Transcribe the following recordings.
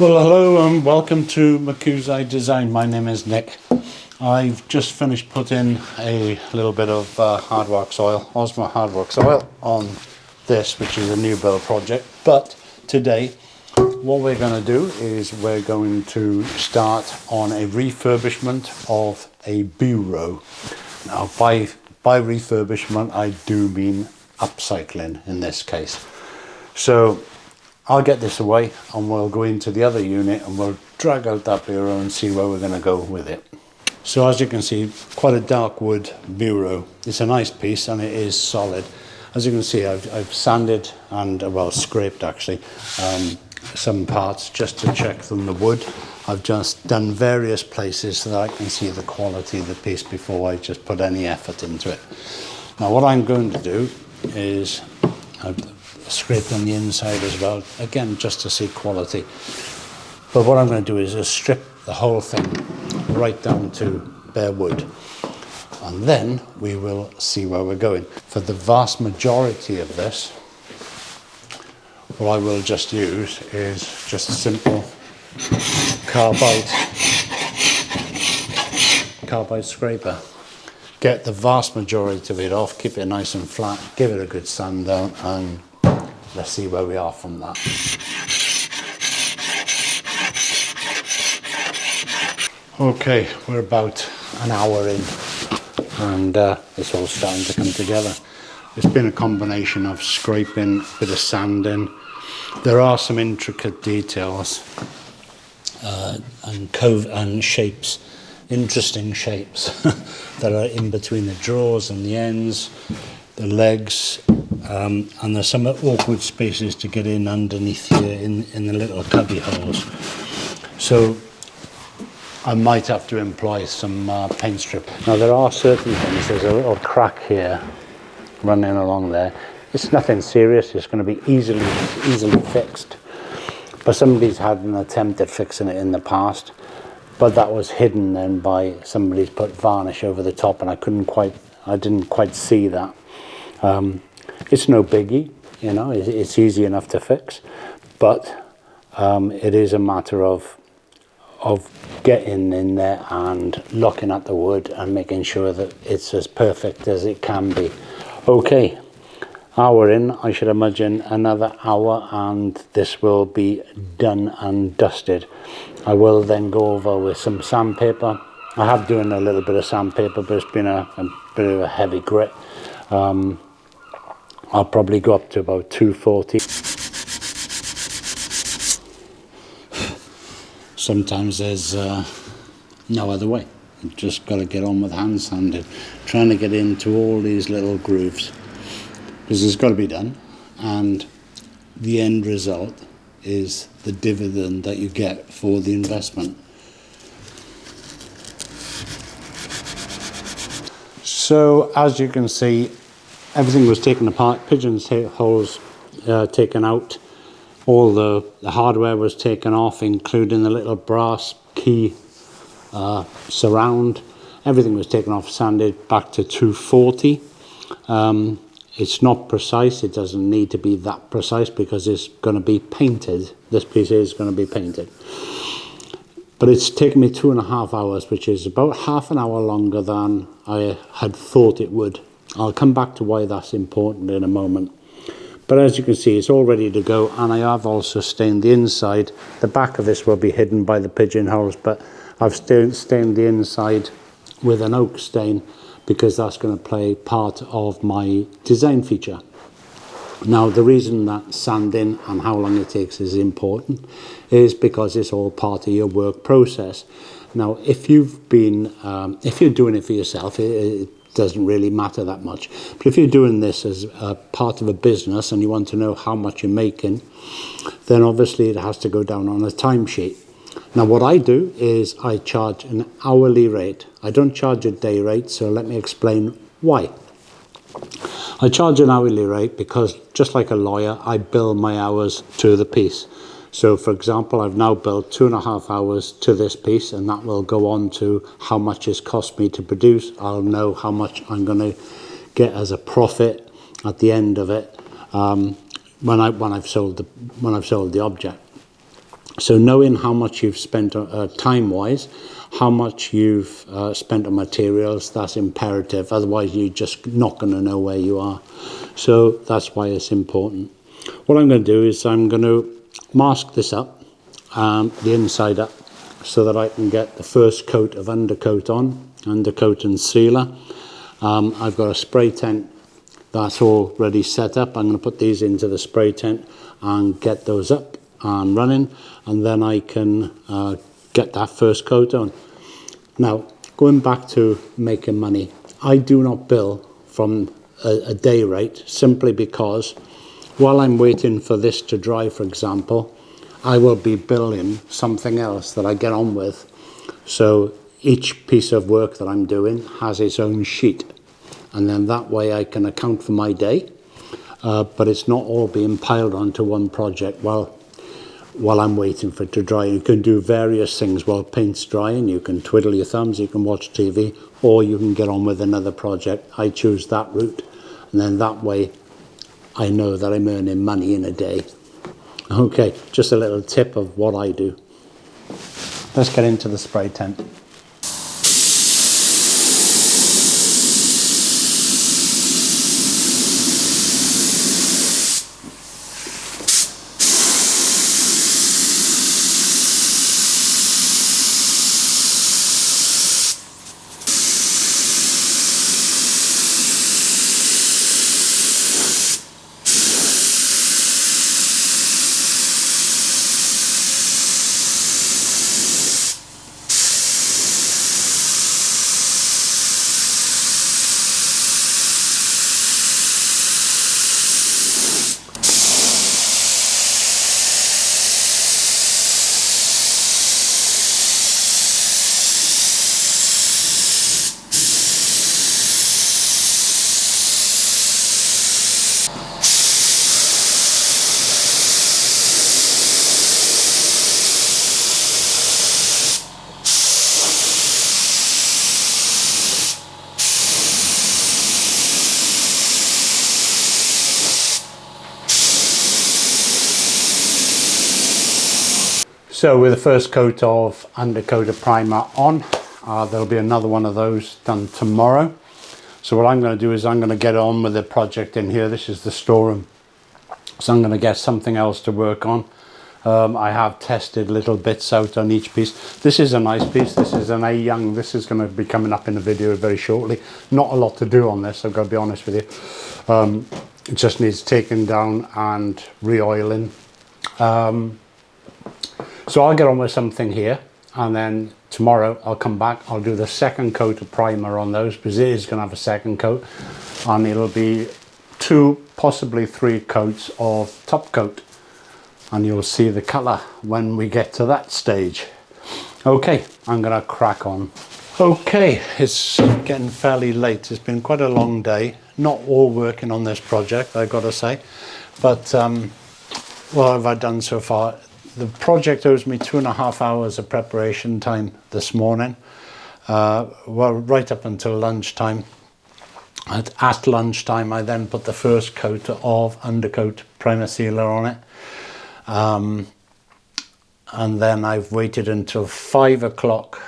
Well, hello and welcome to Mokuzai Design. My name is Nick. I've just finished putting a little bit of hardworks oil, Osmo hardworks oil, on this, which is a new build project. But today, what we're going to do is we're going to start on a refurbishment of a bureau. Now, by refurbishment, I do mean upcycling in this case. So I'll get this away and we'll go into the other unit and we'll drag out that bureau and see where we're going to go with it. So as you can see, quite a dark wood bureau. It's a nice piece and it is solid. As you can see, I've sanded and, well, scraped actually, some parts just to check on the wood. I've just done various places so that I can see the quality of the piece before I just put any effort into it. Now what I'm going to do is I've scraped on the inside as well, again just to see quality. But what I'm going to do is just strip the whole thing right down to bare wood, and then we will see where we're going. For the vast majority of this, what I will just use is just a simple carbide scraper. Get the vast majority of it off, keep it nice and flat, give it a good sand down, and let's see where we are from that. Okay, we're about an hour in and it's all starting to come together. It's been a combination of scraping, a bit of sanding. There are some intricate details and shapes, interesting shapes that are in between the drawers and the ends, the legs, and there's some awkward spaces to get in underneath here in the little cubby holes. So I might have to employ some paint strip. Now there are certain things, there's a little crack here running along there. It's nothing serious, it's going to be easily fixed. But somebody's had an attempt at fixing it in the past, but that was hidden then by somebody's put varnish over the top and I didn't quite see that. It's no biggie, you know, it's easy enough to fix, but it is a matter of getting in there and looking at the wood and making sure that it's as perfect as it can be. Okay, hour in, I should imagine another hour and this will be done and dusted. I will then go over with some sandpaper. I have done a little bit of sandpaper, but it's been a bit of a heavy grit. I'll probably go up to about 240. Sometimes there's no other way. You've just got to get on with hand sanding, trying to get into all these little grooves, because it's got to be done, and the end result is the dividend that you get for the investment. So as you can see, everything was taken apart, pigeons holes taken out, all the hardware was taken off, including the little brass key surround. Everything was taken off, sanded back to 240. It's not precise, it doesn't need to be that precise because it's going to be painted. This piece is going to be painted. But it's taken me 2.5 hours, which is about half an hour longer than I had thought it would. I'll come back to why that's important in a moment. But as you can see, it's all ready to go, and I have also stained the inside. The back of this will be hidden by the pigeonholes, but I've stained the inside with an oak stain because that's going to play part of my design feature. Now, the reason that sanding and how long it takes is important is because it's all part of your work process. Now, if you're doing it for yourself, it doesn't really matter that much. But if you're doing this as a part of a business and you want to know how much you're making, then obviously it has to go down on a timesheet. Now what I do is I charge an hourly rate. I don't charge a day rate, so let me explain why. I charge an hourly rate because, just like a lawyer, I bill my hours to the piece. So for example, I've now billed 2.5 hours to this piece, and that will go on to how much it's cost me to produce. I'll know how much I'm going to get as a profit at the end of it when I've sold the object. So knowing how much you've spent time-wise, how much you've spent on materials, that's imperative. Otherwise, you're just not going to know where you are. So that's why it's important. What I'm going to do is I'm going to mask this up, the inside up, so that I can get the first coat of undercoat on, undercoat and sealer. I've got a spray tent that's already set up. I'm going to put these into the spray tent and get those up and running, and then I can get that first coat on. Now, going back to making money, I do not bill from a day rate, simply because while I'm waiting for this to dry, for example, I will be billing something else that I get on with. So each piece of work that I'm doing has its own sheet, and then that way I can account for my day, but it's not all being piled onto one project while I'm waiting for it to dry. You can do various things while paint's drying. You can twiddle your thumbs, you can watch TV, or you can get on with another project. I choose that route, and then that way I know that I'm earning money in a day. Okay, just a little tip of what I do. Let's get into the spray tent. So with the first coat of undercoat primer on, there'll be another one of those done tomorrow. So what I'm going to do is I'm going to get on with the project in here. This is the storeroom. So I'm going to get something else to work on. I have tested little bits out on each piece. This is a nice piece. This is an A Young. This is going to be coming up in the video very shortly. Not a lot to do on this, I've got to be honest with you. It just needs taking down and re-oiling. So I'll get on with something here, and then tomorrow I'll come back. I'll do the second coat of primer on those, because it is going to have a second coat, and it'll be 2, possibly 3 coats of top coat, and you'll see the colour when we get to that stage. Okay, I'm going to crack on. Okay, it's getting fairly late. It's been quite a long day. Not all working on this project, I've got to say, but what have I done so far? The project owes me 2.5 hours of preparation time this morning, well, right up until lunchtime. At lunchtime, I then put the first coat of undercoat primer sealer on it, and then I've waited until 5 o'clock,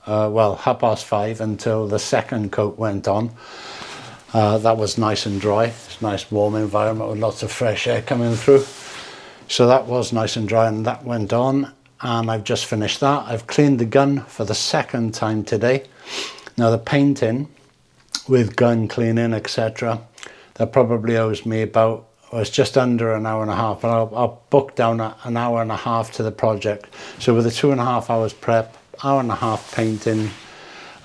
well, 5:30, until the second coat went on. That was nice and dry. It's a nice warm environment with lots of fresh air coming through. So that was nice and dry, and that went on, and I've just finished that. I've cleaned the gun for the second time today. Now the painting with gun cleaning, etc., that probably owes me about, well, it's just under an hour and a half, but I'll book down an hour and a half to the project. So with the 2.5 hours prep, hour and a half painting,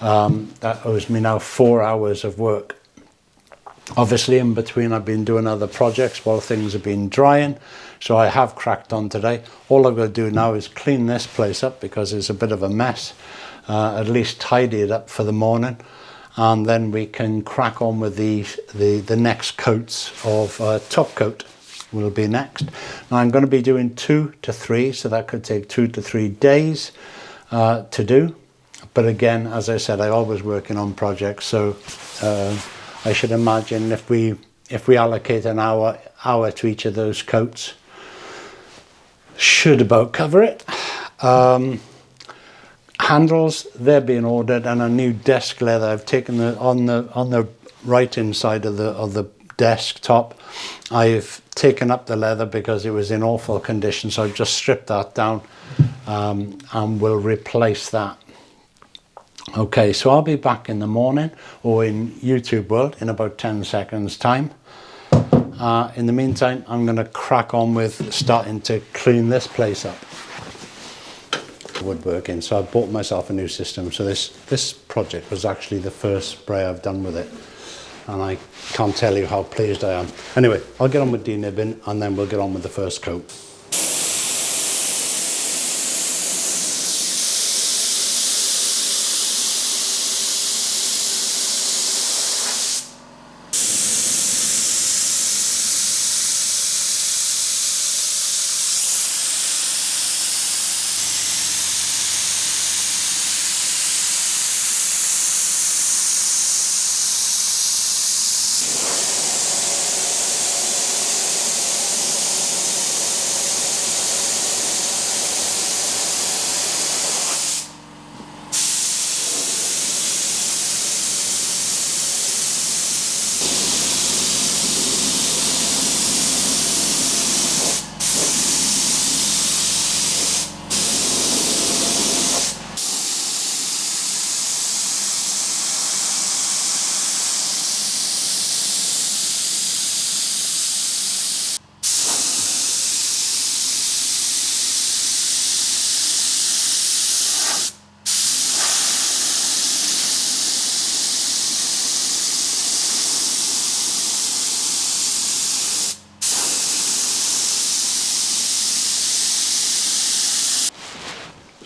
that owes me now 4 hours of work. Obviously in between I've been doing other projects while things have been drying, so I have cracked on today. All I've got to do now is clean this place up because it's a bit of a mess, at least tidy it up for the morning, and then we can crack on with the next coats of top coat will be next. Now I'm going to be doing 2 to 3, so that could take 2 to 3 days to do, but again, as I said, I'm always working on projects, so I should imagine if we allocate an hour to each of those coats, should about cover it. Handles, they're being ordered, and a new desk leather. I've taken on the right hand side of the desktop, I've taken up the leather because it was in awful condition, so I've just stripped that down and will replace that. Okay, so I'll be back in the morning, or in YouTube world, in about 10 seconds time. In the meantime, I'm going to crack on with starting to clean this place up. Woodworking, so I bought myself a new system. So this project was actually the first spray I've done with it, and I can't tell you how pleased I am. Anyway, I'll get on with denibbing and then we'll get on with the first coat.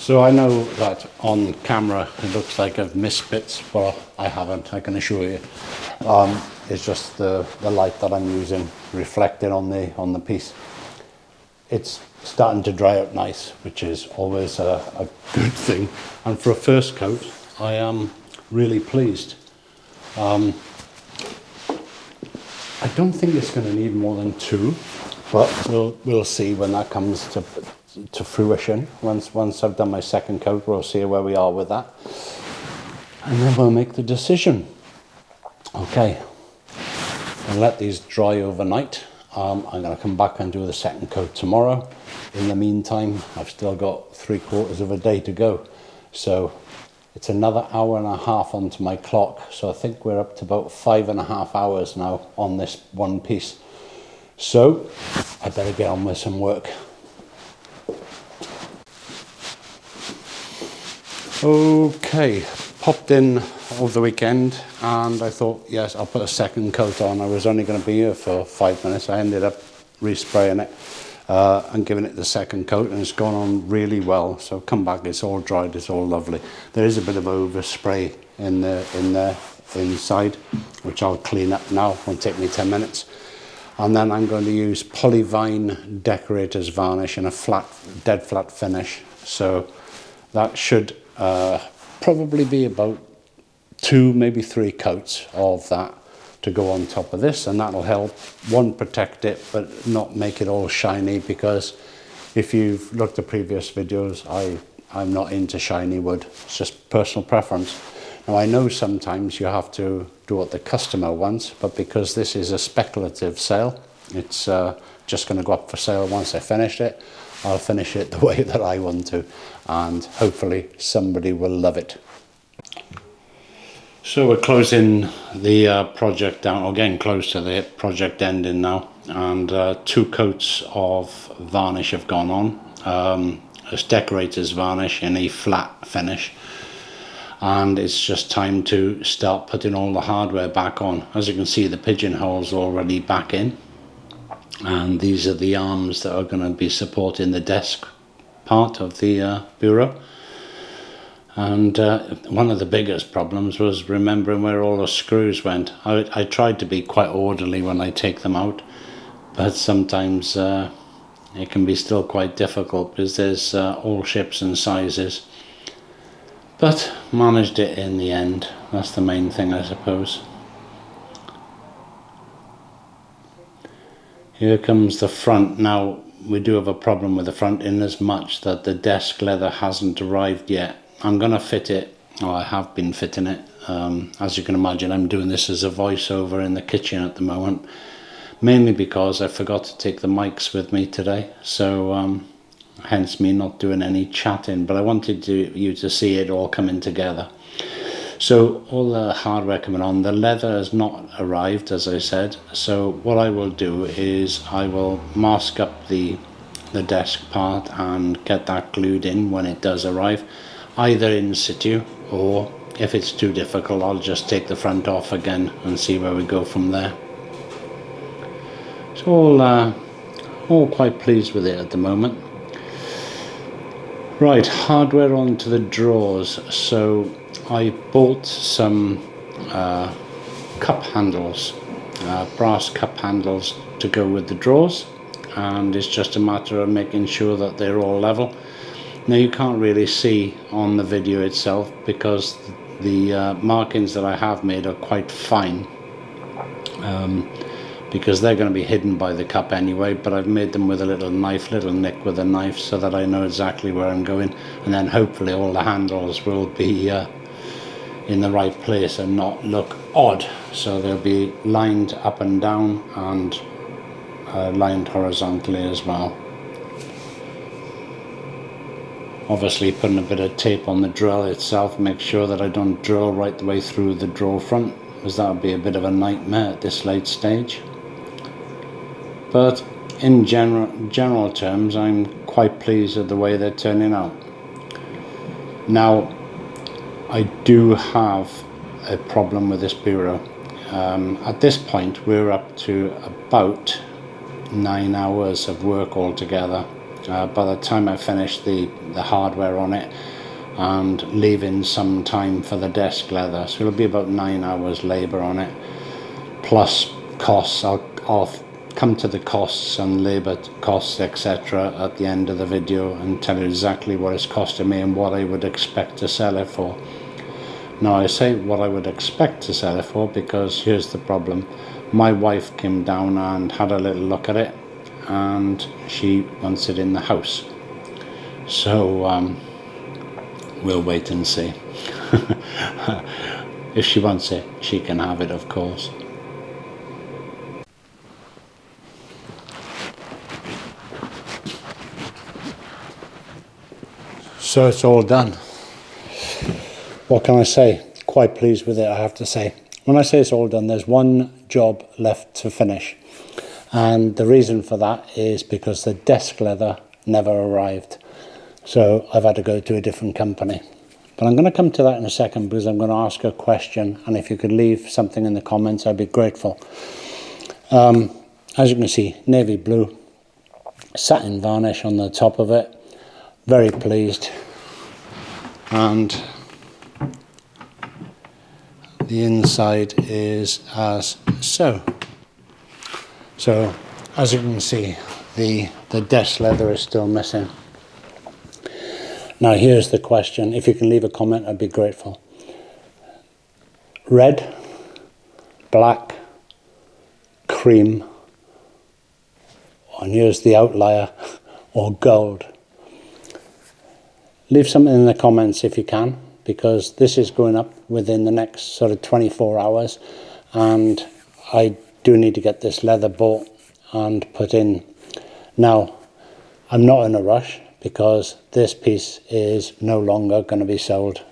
So I know that on camera it looks like I've missed bits, but I haven't, I can assure you. It's just the light that I'm using reflected on the piece. It's starting to dry out nice, which is always a good thing. And for a first coat, I am really pleased. I don't think it's going to need more than 2, but we'll see when that comes to fruition. Once I've done my second coat, we'll see where we are with that, and then we'll make the decision. Okay, I'll let these dry overnight. I'm going to come back and do the second coat tomorrow. In the meantime, I've still got 3/4 of a day to go, so it's another hour and a half onto my clock, so I think we're up to about 5.5 hours now on this one piece. So I better get on with some work. Okay, popped in over the weekend and I thought, yes, I'll put a second coat on. I was only going to be here for 5 minutes. I ended up respraying it and giving it the second coat, and it's gone on really well. So come back, it's all dried, it's all lovely. There is a bit of overspray in the inside, which I'll clean up now. It won't take me 10 minutes. And then I'm going to use Polyvine Decorator's Varnish in a dead flat finish. So that should probably be about 2, maybe 3 coats of that to go on top of this, and that'll help, one, protect it, but not make it all shiny, because if you've looked at previous videos, I'm not into shiny wood. It's just personal preference. Now I know sometimes you have to do what the customer wants, but because this is a speculative sale, it's just going to go up for sale once I finished it. I'll finish it the way that I want to, and hopefully somebody will love it. So we're closing the project down, or getting close to the project ending now, and 2 coats of varnish have gone on. It's decorator's varnish in a flat finish, and it's just time to start putting all the hardware back on. As you can see, the pigeonholes are already back in, and these are the arms that are going to be supporting the desk part of the bureau. And one of the biggest problems was remembering where all the screws went. I tried to be quite orderly when I take them out, but sometimes it can be still quite difficult because there's all shapes and sizes. But managed it in the end. That's the main thing, I suppose. Here comes the front. Now, we do have a problem with the front in as much that the desk leather hasn't arrived yet. I'm going to fit it, or I have been fitting it. As you can imagine, I'm doing this as a voiceover in the kitchen at the moment, mainly because I forgot to take the mics with me today, so hence me not doing any chatting, but I wanted you to see it all coming together. So all the hardware coming on, the leather has not arrived, as I said, so what I will do is I will mask up the desk part and get that glued in when it does arrive, either in situ, or if it's too difficult I'll just take the front off again and see where we go from there. So all quite pleased with it at the moment. Right, hardware onto the drawers. So I bought some cup handles, brass cup handles to go with the drawers, and it's just a matter of making sure that they're all level. Now you can't really see on the video itself because the markings that I have made are quite fine, because they're going to be hidden by the cup anyway, but I've made them with a little nick with a knife so that I know exactly where I'm going, and then hopefully all the handles will be in the right place and not look odd. So they'll be lined up and down and lined horizontally as well. Obviously putting a bit of tape on the drill itself, make sure that I don't drill right the way through the drawer front, because that would be a bit of a nightmare at this late stage. But in general terms, I'm quite pleased with the way they're turning out. Now, I do have a problem with this bureau. At this point, we're up to about 9 hours of work altogether. By the time I finish the hardware on it and leaving some time for the desk leather, so it'll be about 9 hours labour on it, plus costs. I'll come to the costs and labour costs, etc. at the end of the video and tell you exactly what it's costing me and what I would expect to sell it for. Now I say what I would expect to sell it for because here's the problem. My wife came down and had a little look at it and she wants it in the house. So we'll wait and see. If she wants it, she can have it, of course. So it's all done. What can I say? Quite pleased with it, I have to say. When I say it's all done, there's one job left to finish. And the reason for that is because the desk leather never arrived. So I've had to go to a different company. But I'm going to come to that in a second because I'm going to ask a question. And if you could leave something in the comments, I'd be grateful. As you can see, navy blue, satin varnish on the top of it. Very pleased. And the inside is as so. So as you can see, the desk leather is still missing. Now here's the question. If you can leave a comment, I'd be grateful. Red, black, cream, and here's the outlier, or gold. Leave something in the comments if you can, because this is going up within the next sort of 24 hours and I do need to get this leather bought and put in. Now, I'm not in a rush because this piece is no longer going to be sold.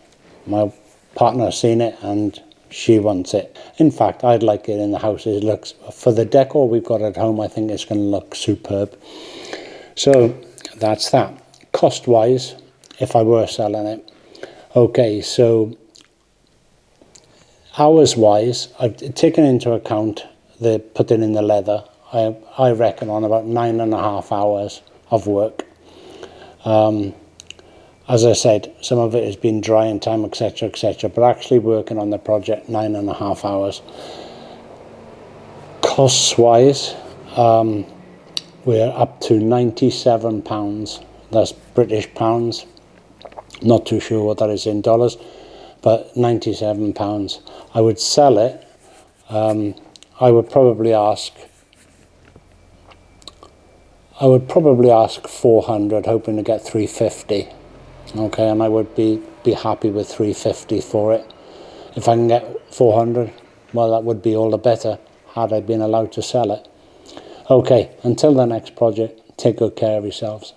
My partner has seen it and she wants it. In fact, I'd like it in the house. It looks, for the decor we've got at home, I think it's going to look superb. So that's that. Cost-wise, if I were selling it. Okay, so hours-wise, I've taken into account the putting in the leather. I reckon on about 9.5 hours of work. As I said, some of it has been drying time, etc., etc., but actually working on the project 9.5 hours. Costs-wise, we're up to £97. That's British pounds. Not too sure what that is in dollars, but £97. I would sell it. I would probably ask I would probably ask 400, hoping to get 350. Okay, and I would be happy with 350 for it. If I can get 400, well, that would be all the better, had I been allowed to sell it. Okay, until the next project, take good care of yourselves.